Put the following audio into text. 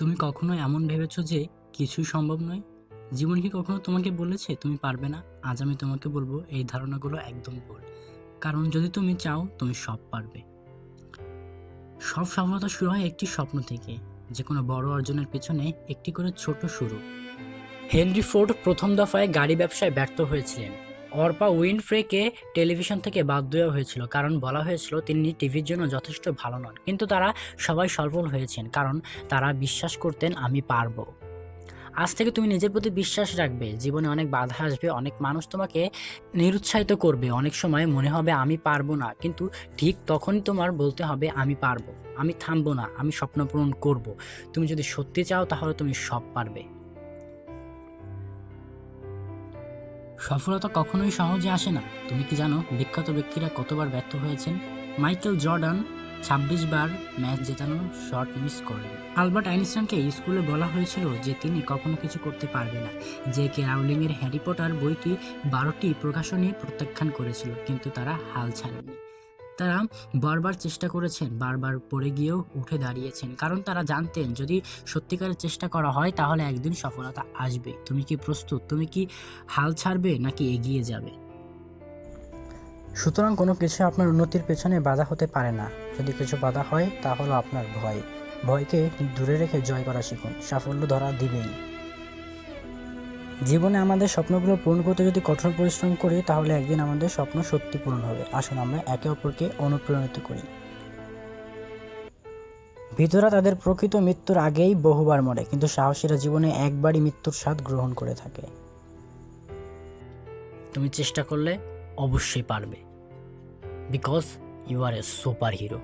তুমি কখনো এমন ভেবেছো যে কিছুই সম্ভব নয়? জীবন কি কখনো তোমাকে বলেছে তুমি পারবে না? আজ আমি তোমাকে বলবো এই ধারণাগুলো একদম ভুল। কারণ যদি তুমি চাও তুমি সব পারবে। সব সফলতা শুরু হয় একটি স্বপ্ন থেকে। যে কোনো বড় অর্জনের পেছনে একটি করে ছোট শুরু। হেনরি ফোর্ড প্রথম দফায় গাড়ি ব্যবসায় ব্যর্থ হয়েছিলেন। অর্পা উইনফ্রেকে টেলিভিশন থেকে বাদ দেওয়া হয়েছিল কারণ বলা হয়েছিল তিনি টিভির জন্য যথেষ্ট ভালো নন। কিন্তু তারা সবাই সফল হয়েছেন কারণ তারা বিশ্বাস করতেন আমি পারবো। আজ থেকে তুমি নিজের প্রতি বিশ্বাস রাখবে। জীবনে অনেক বাধা আসবে, অনেক মানুষ তোমাকে নিরুৎসাহিত করবে, অনেক সময় মনে হবে আমি পারবো না, কিন্তু ঠিক তখনই তোমার বলতে হবে আমি পারবো, আমি থামবো না, আমি স্বপ্ন পূরণ করব। তুমি যদি সত্যি চাও তাহলে তুমি সব পারবে। সফলতা কখনোই সহজে আসে না। তুমি কি জানো বিখ্যাত ব্যক্তিরা কতবার ব্যর্থ হয়েছেন? মাইকেল জর্ডান 26 বার ম্যাচ জেতানোর শট মিস করেন। আলবার্ট আইনস্টাইনকে স্কুলে বলা হয়েছিল যে তিনি কখনো কিছু করতে পারবে না। জে কে রাউলিং এর হ্যারি পটার বইটি 12টি প্রকাশনী প্রত্যাখ্যান করেছিল, কিন্তু তারা হাল ছাড়েনি। তারা বারবার চেষ্টা করেছেন, বারবার পড়ে গিয়েও উঠে দাঁড়িয়েছেন, কারণ তারা জানতেন যদি সত্যিকারের চেষ্টা করা হয় তাহলে একদিন সফলতা আসবে। তুমি কি প্রস্তুত? তুমি কি হাল ছাড়বে নাকি এগিয়ে যাবে? সুতরাং কোনো কিছু আপনার উন্নতির পেছনে বাধা হতে পারে না। যদি কিছু বাধা হয় তা হলো আপনার ভয়। ভয়কে দূরে রেখে জয় করা শিখুন, সাফল্য ধরা দিবেই। জীবনে আমাদের স্বপ্নগুলো পূরণ করতে যদি কঠোর পরিশ্রম করি তাহলে একদিন আমাদের স্বপ্ন সত্যি পূরণ হবে। আসুন আমরা একে অপরকে অনুপ্রাণিত করি। ভিতরা তাদের প্রকৃত মৃত্যুর আগেই বহুবার মরে, কিন্তু সাহসীরা জীবনে একবারই মৃত্যুর স্বাদ গ্রহণ করে থাকে। তুমি চেষ্টা করলে অবশ্যই পারবে, because you are a super hero.